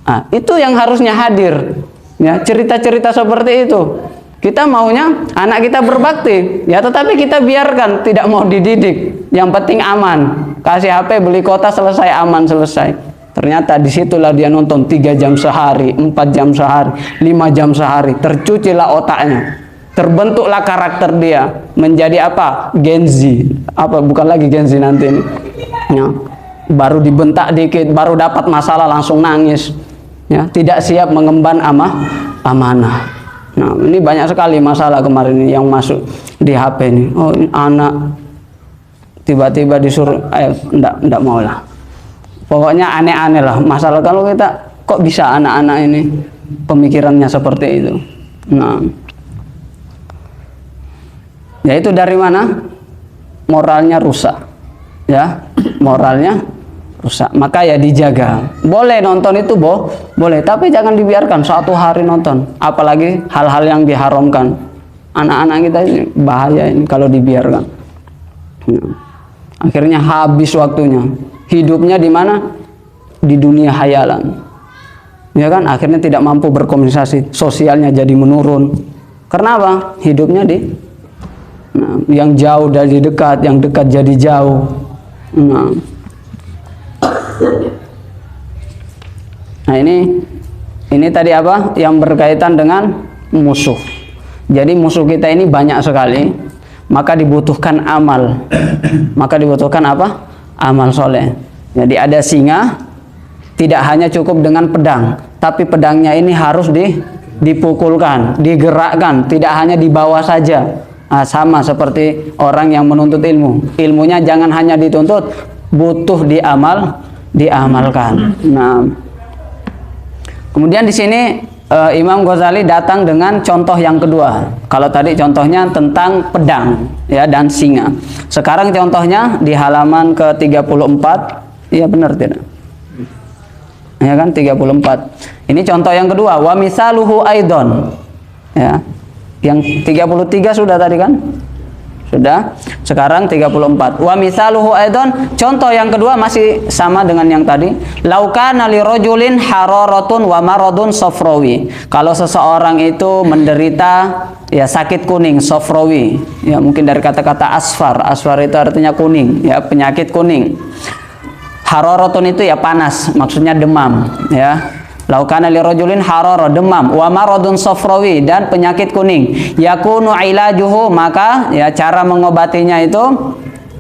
Nah, itu yang harusnya hadir. Ya, cerita-cerita seperti itu. Kita maunya anak kita berbakti, ya, tetapi kita biarkan, tidak mau dididik. Yang penting aman. Kasih HP, beli kota, selesai, aman, selesai. Ternyata disitulah dia nonton 3 jam sehari, 4 jam sehari, 5 jam sehari. Tercucilah otaknya, terbentuklah karakter dia menjadi apa? Gen Z. Apa? Bukan lagi Gen Z nanti ini. Ya. Baru dibentak dikit, baru dapat masalah langsung nangis. Ya, tidak siap mengemban amanah. Nah, ini banyak sekali masalah kemarin ini yang masuk di HP ini. Oh, ini anak tiba-tiba disuruh, enggak mau lah. Pokoknya aneh-aneh lah masalah. Kalau kita kok bisa anak-anak ini pemikirannya seperti itu. Nah, ya itu dari mana? Moralnya rusak, ya, moralnya rusak. Maka ya dijaga. Boleh nonton itu boleh, tapi jangan dibiarkan satu hari nonton. Apalagi hal-hal yang diharamkan. Anak-anak kita ini bahaya ini kalau dibiarkan. Akhirnya habis waktunya. Hidupnya di mana? Di dunia hayalan. Ya kan? Akhirnya tidak mampu berkomunikasi, sosialnya jadi menurun. Karena apa? Hidupnya yang jauh dari dekat, yang dekat jadi jauh. Nah ini tadi apa? Yang berkaitan dengan musuh. Jadi musuh kita ini banyak sekali, maka dibutuhkan amal. Maka dibutuhkan apa? Amal soleh. Jadi ada singa, tidak hanya cukup dengan pedang, tapi pedangnya ini harus dipukulkan, digerakkan, tidak hanya dibawa saja. Nah, sama seperti orang yang menuntut ilmu. Ilmunya jangan hanya dituntut, butuh diamalkan. Nah, kemudian di sini Imam Ghazali datang dengan contoh yang kedua. Kalau tadi contohnya tentang pedang, ya, dan singa. Sekarang contohnya di halaman ke-34. Iya benar tidak? Ya kan 34. Ini contoh yang kedua. Wa misaluhu aidon. Ya. Yang 33 sudah tadi kan? Sudah. Sekarang 34. Wa misaluhu aidon, contoh yang kedua masih sama dengan yang tadi. Laukana li rajulin hararatun wa maradun safrawi. Kalau seseorang itu menderita ya sakit kuning, safrawi. Ya mungkin dari kata-kata asfar. Asfar itu artinya kuning, ya, penyakit kuning. Hararatun itu ya panas, maksudnya demam, ya. Laukana li rajulin harara, demam, wa maradun safrawi, dan penyakit kuning. Yakunu ilajuhu, maka ya cara mengobatinya itu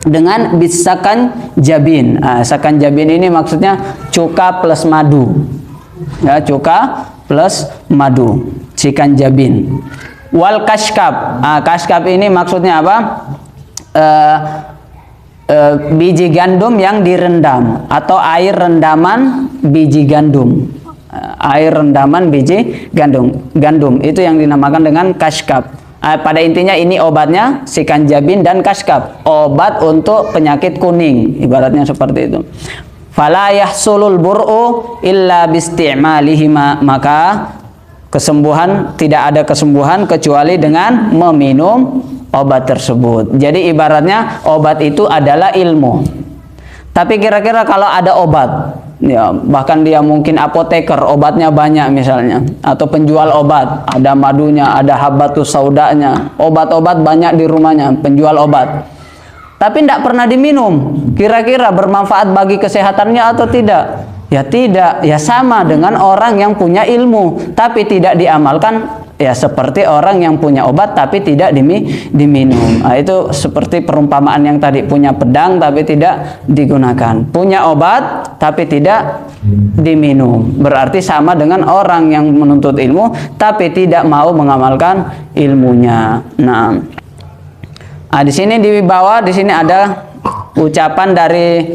dengan bisakan jabin. Sakan jabin ini maksudnya cuka plus madu. Ya, cuka plus madu. Sikan jabin. Wal kashkab. Kashkab ini maksudnya apa? Biji gandum yang direndam atau air rendaman biji gandum. Air rendaman biji gandum itu yang dinamakan dengan kashkab. Pada intinya ini obatnya sikanjabin dan kashkab, obat untuk penyakit kuning, ibaratnya seperti itu. Fala yahsulul bur'u illa bisti'malihima, maka kesembuhan, tidak ada kesembuhan kecuali dengan meminum obat tersebut. Jadi ibaratnya obat itu adalah ilmu. Tapi kira-kira kalau ada obat, ya, bahkan dia mungkin apoteker, obatnya banyak misalnya, atau penjual obat, ada madunya, ada habatus saudanya, obat-obat banyak di rumahnya, penjual obat, tapi tidak pernah diminum, kira-kira bermanfaat bagi kesehatannya atau tidak? Ya tidak, ya sama dengan orang yang punya ilmu tapi tidak diamalkan, ya seperti orang yang punya obat tapi tidak diminum. Itu seperti perumpamaan yang tadi, punya pedang tapi tidak digunakan, punya obat tapi tidak diminum. Berarti sama dengan orang yang menuntut ilmu tapi tidak mau mengamalkan ilmunya. Nah, di sini di bawah, di sini ada ucapan dari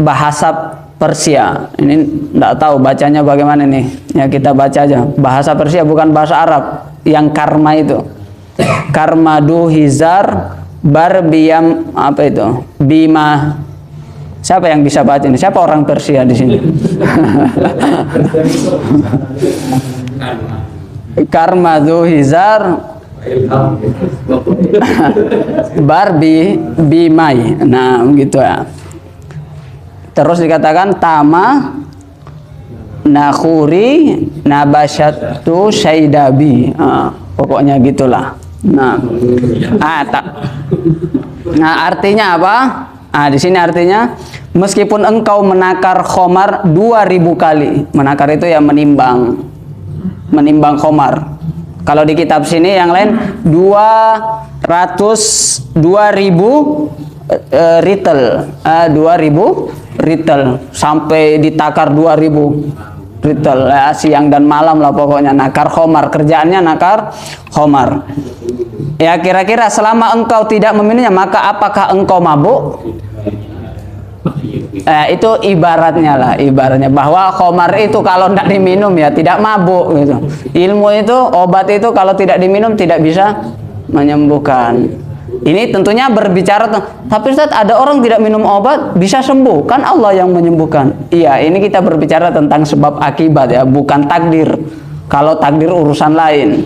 bahasa Persia. Ini tidak tahu bacanya bagaimana nih. Ya kita baca aja. Bahasa Persia, bukan bahasa Arab. Yang karma itu. Karmadu hizar barbiyam, apa itu? Bima. Siapa yang bisa baca ini? Siapa orang Persia di sini? Karmadu hizar barbi bimai. Nah, gitu ya. Terus dikatakan tama nakhuri nabasyatu syaidabi. Pokoknya gitulah. Nah, artinya apa? Di sini artinya meskipun engkau menakar khomar 2000 kali. Menakar itu ya menimbang khomar. Kalau di kitab sini yang lain 2000 ritel, 2000 ritel, sampai ditakar 2000 ritel, ya, siang dan malam lah pokoknya nakar khomar, kerjaannya nakar khomar. Ya kira-kira selama engkau tidak meminumnya, maka apakah engkau mabuk? Itu ibaratnya lah, ibaratnya bahwa khamar itu kalau tidak diminum ya tidak mabuk gitu. Ilmu itu, obat itu kalau tidak diminum tidak bisa menyembuhkan. Ini tentunya berbicara tapi Ustaz, ada orang tidak minum obat bisa sembuh, kan Allah yang menyembuhkan. Iya, ini kita berbicara tentang sebab akibat ya, bukan takdir. Kalau takdir urusan lain.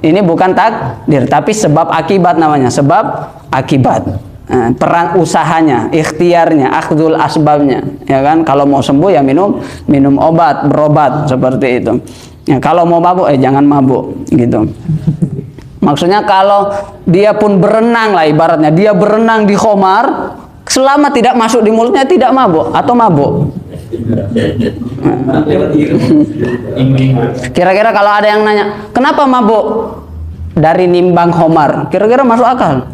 Ini bukan takdir, tapi sebab akibat namanya, sebab akibat. Peran usahanya, ikhtiarnya, akhdul asbabnya, ya kan? Kalau mau sembuh ya minum obat, berobat seperti itu. Ya, kalau mau mabuk jangan mabuk gitu. Maksudnya kalau dia pun berenang lah, ibaratnya dia berenang di khamar, selama tidak masuk di mulutnya tidak mabuk atau mabuk. Kira-kira kalau ada yang nanya, kenapa mabuk dari nimbang khamar? Kira-kira masuk akal?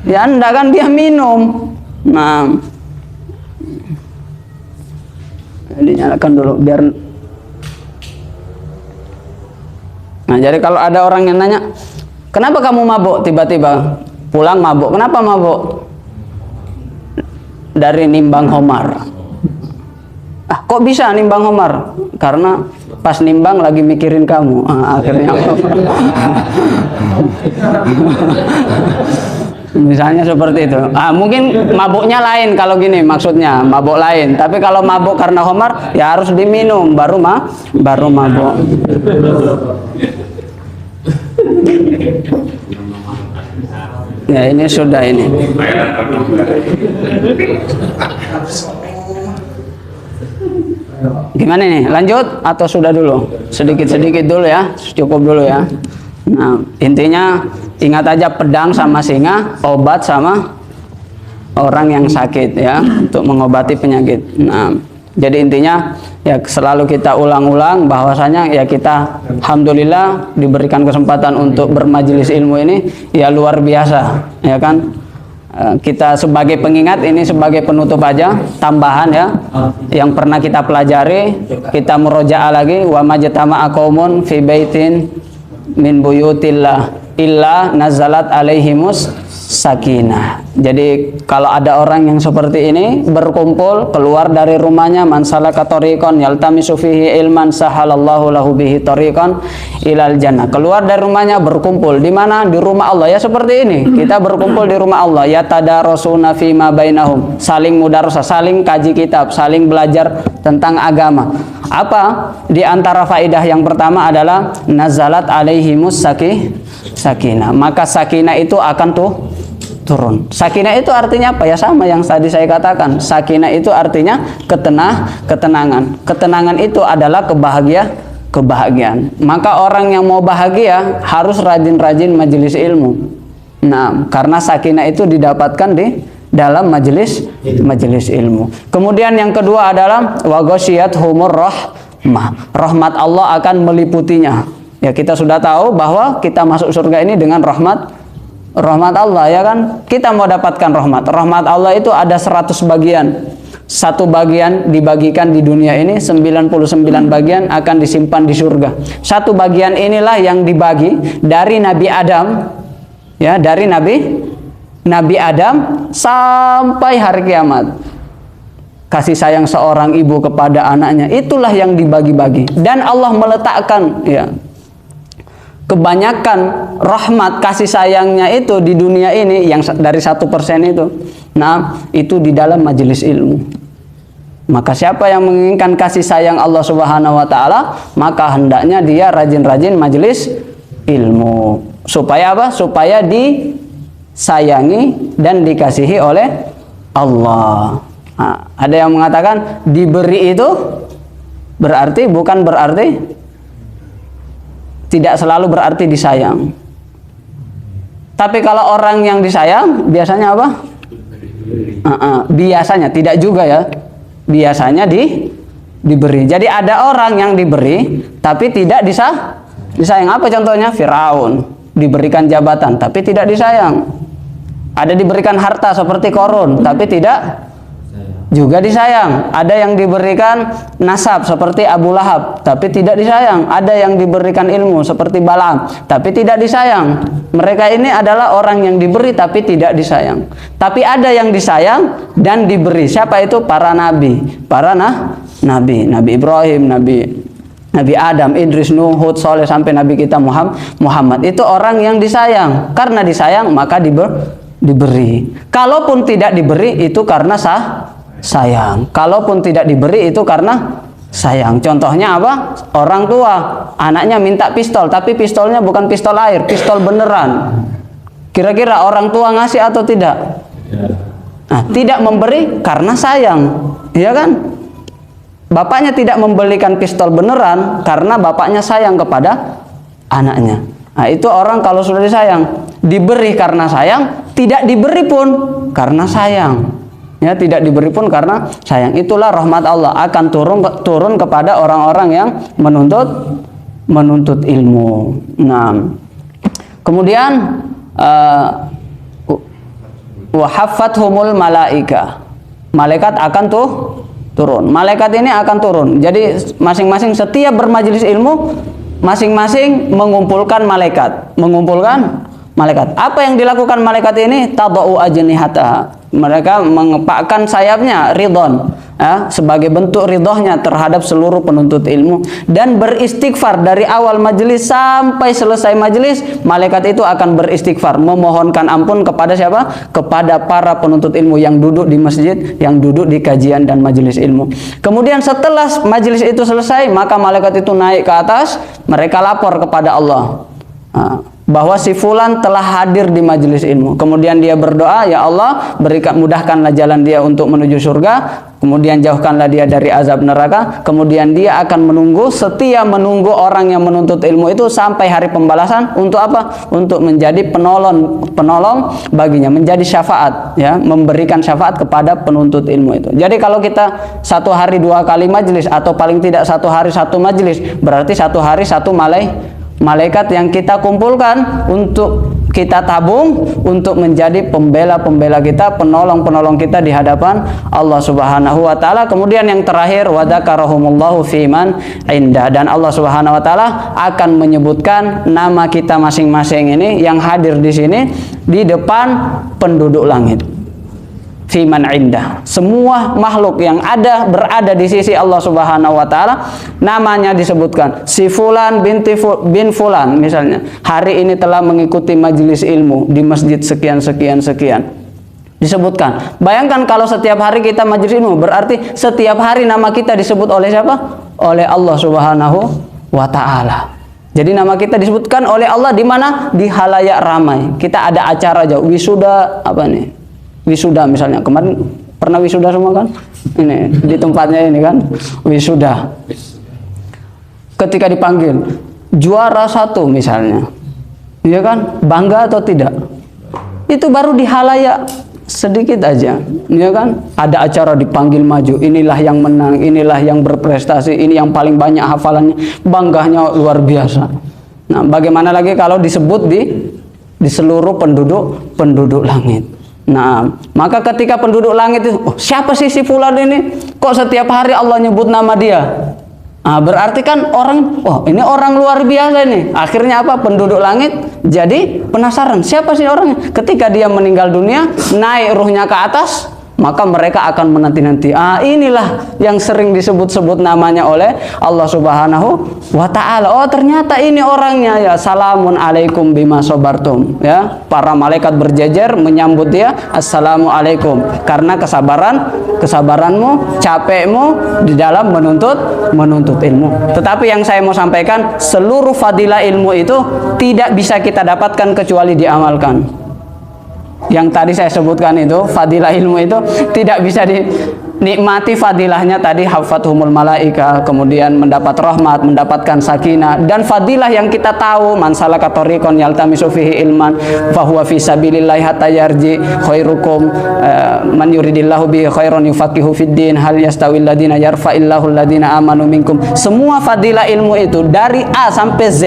Ya enggak, kan dia minum. Nah, dinyalakan dulu biar. Nah, jadi kalau ada orang yang nanya, kenapa kamu mabuk tiba-tiba pulang mabuk? Kenapa mabuk? Dari nimbang khamar. Kok bisa nimbang khamar? Karena pas nimbang lagi mikirin kamu. Akhirnya misalnya seperti itu. Mungkin mabuknya lain kalau gini, maksudnya mabuk lain. Tapi kalau mabuk karena khamar ya harus diminum baru mabuk. Ya ini sudah ini. Gimana nih? Lanjut atau sudah dulu? Sedikit-sedikit dulu ya, cukup dulu ya. Nah, intinya ingat aja pedang sama singa, obat sama orang yang sakit ya, untuk mengobati penyakit. Nah, jadi intinya ya selalu kita ulang-ulang bahwasanya ya kita alhamdulillah diberikan kesempatan untuk bermajelis ilmu ini ya luar biasa ya kan. Kita sebagai pengingat, ini sebagai penutup aja, tambahan ya, yang pernah kita pelajari, kita murojaah lagi. Wa majtama'a qaumun fi baitin min buyutillah illa nazalat alaihimus sakinah. Jadi kalau ada orang yang seperti ini berkumpul keluar dari rumahnya, man salaka tariqan yaltamisu fihi ilman sahalallahu lahu bihi tariqan ilal jannah. Keluar dari rumahnya berkumpul di mana? Di rumah Allah. Ya seperti ini. Kita berkumpul di rumah Allah. Ya tadarusuna fima bainahum. Saling mudarasah, saling kaji kitab, saling belajar tentang agama. Apa? Di antara faidah yang pertama adalah nazalat alaihimus sakinah. Maka sakinah itu akan turun. Sakinah itu artinya apa? Ya sama yang tadi saya katakan. Sakinah itu artinya ketenangan. Ketenangan itu adalah kebahagiaan. Maka orang yang mau bahagia harus rajin-rajin majelis ilmu. Nah, karena sakinah itu didapatkan di dalam majelis ilmu. Kemudian yang kedua adalah wa ghasyiyat humur rahmah. Rahmat Allah akan meliputinya. Ya, kita sudah tahu bahwa kita masuk surga ini dengan rahmat Allah ya kan. Kita mau dapatkan rahmat Allah itu ada 100 bagian. Satu bagian dibagikan di dunia ini, 99 bagian akan disimpan di surga. Satu bagian inilah yang dibagi dari Nabi Adam ya, dari Nabi Adam sampai hari kiamat. Kasih sayang seorang ibu kepada anaknya, itulah yang dibagi-bagi. Dan Allah meletakkan ya kebanyakan rahmat kasih sayangnya itu di dunia ini yang dari 1% itu. Nah, itu di dalam majelis ilmu. Maka siapa yang menginginkan kasih sayang Allah Subhanahu wa taala, maka hendaknya dia rajin-rajin majelis ilmu. Supaya apa? Supaya disayangi dan dikasihi oleh Allah. Nah, ada yang mengatakan diberi itu bukan berarti tidak selalu berarti disayang. Tapi kalau orang yang disayang biasanya apa? Biasanya tidak juga ya. Biasanya diberi. Jadi ada orang yang diberi tapi tidak disayang. Apa contohnya? Firaun diberikan jabatan tapi tidak disayang. Ada diberikan harta seperti Qarun tapi tidak juga disayang. Ada yang diberikan nasab seperti Abu Lahab, tapi tidak disayang. Ada yang diberikan ilmu seperti Balaam, tapi tidak disayang. Mereka ini adalah orang yang diberi tapi tidak disayang. Tapi ada yang disayang dan diberi. Siapa itu? Para nabi. Para nabi. Nabi Ibrahim, Nabi Adam, Idris, Nuh, Hud, Saleh, sampai Nabi kita Muhammad. Itu orang yang disayang. Karena disayang maka diberi. Kalaupun tidak diberi itu karena sayang. Kalaupun tidak diberi itu karena sayang. Contohnya apa? Orang tua, anaknya minta pistol, tapi pistolnya bukan pistol air, pistol beneran. Kira-kira orang tua ngasih atau tidak? Nah, tidak memberi karena sayang, iya kan? Bapaknya tidak membelikan pistol beneran karena bapaknya sayang kepada anaknya. Nah, itu orang kalau sudah disayang, diberi karena sayang, tidak diberi pun karena sayang. Ya, tidak diberi pun karena sayang. Itulah rahmat Allah akan turun kepada orang-orang yang menuntut ilmu. Nah, kemudian wa haffathumul malaika. Malaikat akan turun. Malaikat ini akan turun. Jadi masing-masing setiap bermajelis ilmu, masing-masing mengumpulkan malaikat. Apa yang dilakukan malaikat ini? Tadau ajnihata. Mereka mengepakkan sayapnya, ridhon, ya, sebagai bentuk ridhonya terhadap seluruh penuntut ilmu, dan beristighfar dari awal majelis sampai selesai majelis. Malaikat itu akan beristighfar, memohonkan ampun kepada siapa? Kepada para penuntut ilmu yang duduk di masjid, yang duduk di kajian dan majelis ilmu. Kemudian setelah majelis itu selesai, maka malaikat itu naik ke atas, mereka lapor kepada Allah bahwa si fulan telah hadir di majelis ilmu. Kemudian dia berdoa, ya Allah, mudahkanlah jalan dia untuk menuju surga, kemudian jauhkanlah dia dari azab neraka. Kemudian dia akan setia menunggu orang yang menuntut ilmu itu sampai hari pembalasan. Untuk apa? Untuk menjadi penolong baginya, menjadi syafaat, ya, memberikan syafaat kepada penuntut ilmu itu. Jadi kalau kita satu hari 2 kali majelis, atau paling tidak satu hari 1 majelis, berarti satu hari 1 malaikat yang kita kumpulkan untuk kita tabung untuk menjadi pembela-pembela kita, penolong-penolong kita di hadapan Allah Subhanahu wa taala. Kemudian yang terakhir, wa dzakarahumullahu fiman inda, dan Allah Subhanahu wa taala akan menyebutkan nama kita masing-masing ini yang hadir di sini di depan penduduk langit. Fiman indah, semua makhluk yang berada di sisi Allah Subhanahu wa taala, namanya disebutkan. Si fulan bin fulan misalnya, hari ini telah mengikuti majelis ilmu di masjid sekian disebutkan. Bayangkan kalau setiap hari kita majelis ilmu, berarti setiap hari nama kita disebut oleh siapa? Oleh Allah Subhanahu wa taala. Jadi nama kita disebutkan oleh Allah di mana? Di halayak ramai. Kita ada acara jauh, wisuda wisuda misalnya. Kemarin pernah wisuda semua kan? Ini di tempatnya ini kan, wisuda. Ketika dipanggil juara 1 misalnya, iya kan? Bangga atau tidak? Itu baru di halayak sedikit aja, iya kan? Ada acara dipanggil maju, inilah yang menang, inilah yang berprestasi, ini yang paling banyak hafalannya, bangganya luar biasa. Nah, bagaimana lagi kalau disebut di seluruh penduduk langit? Nah, maka ketika penduduk langit itu, siapa sih si fulan ini? Kok setiap hari Allah nyebut nama dia? Nah, berarti kan ini orang luar biasa ini. Akhirnya apa? Penduduk langit jadi penasaran, siapa sih orangnya? Ketika dia meninggal dunia, naik ruhnya ke atas, maka mereka akan menanti-nanti. Inilah yang sering disebut-sebut namanya oleh Allah Subhanahu wa taala. Oh, ternyata ini orangnya, ya. Salamun alaikum bima sabartum, ya. Para malaikat berjejer menyambut dia, assalamualaikum, karena kesabaranmu, capekmu di dalam menuntut ilmu. Tetapi yang saya mau sampaikan, seluruh fadilah ilmu itu tidak bisa kita dapatkan kecuali diamalkan. Yang tadi saya sebutkan itu, fadilah ilmu itu tidak bisa dinikmati fadilahnya tadi, haffathumul malaika, kemudian mendapat rahmat, mendapatkan sakinah, dan fadilah yang kita tahu, man salaka tariqan yaltamisu fihi ilman fahuwa fi sabilillahi hatta yarji khairukum man yuridillahu bihi khairan yufaqihu fid din hal yastawil ladina yarfa'illahu alladina amanu minkum. Semua fadilah ilmu itu dari A sampai Z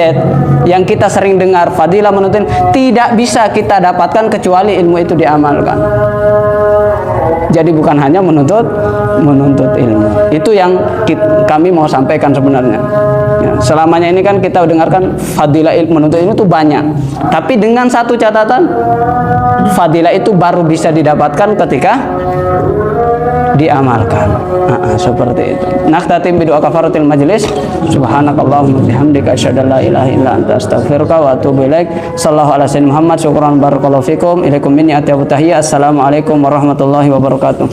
yang kita sering dengar, fadilah menuntut, tidak bisa kita dapatkan kecuali ilmu itu diamalkan. Jadi bukan hanya menuntut ilmu. Itu yang kami mau sampaikan sebenarnya. Ya, selamanya ini kan kita dengarkan fadilah ilmu, menuntut ilmu itu banyak. Tapi dengan satu catatan, fadilah itu baru bisa didapatkan ketika diamalkan. Seperti itu. Naktatim bidoa kafaratil majlis. Subhanakallahumma bihamdika asyhadu an la ilaha illa anta astaghfiruka wa atubu ilaik. Sallallahu ala sayyidina Muhammad. Syukran barakallahu fikum. Ilaikum minni atyabu tahiyya. Assalamualaikum warahmatullahi wabarakatuh.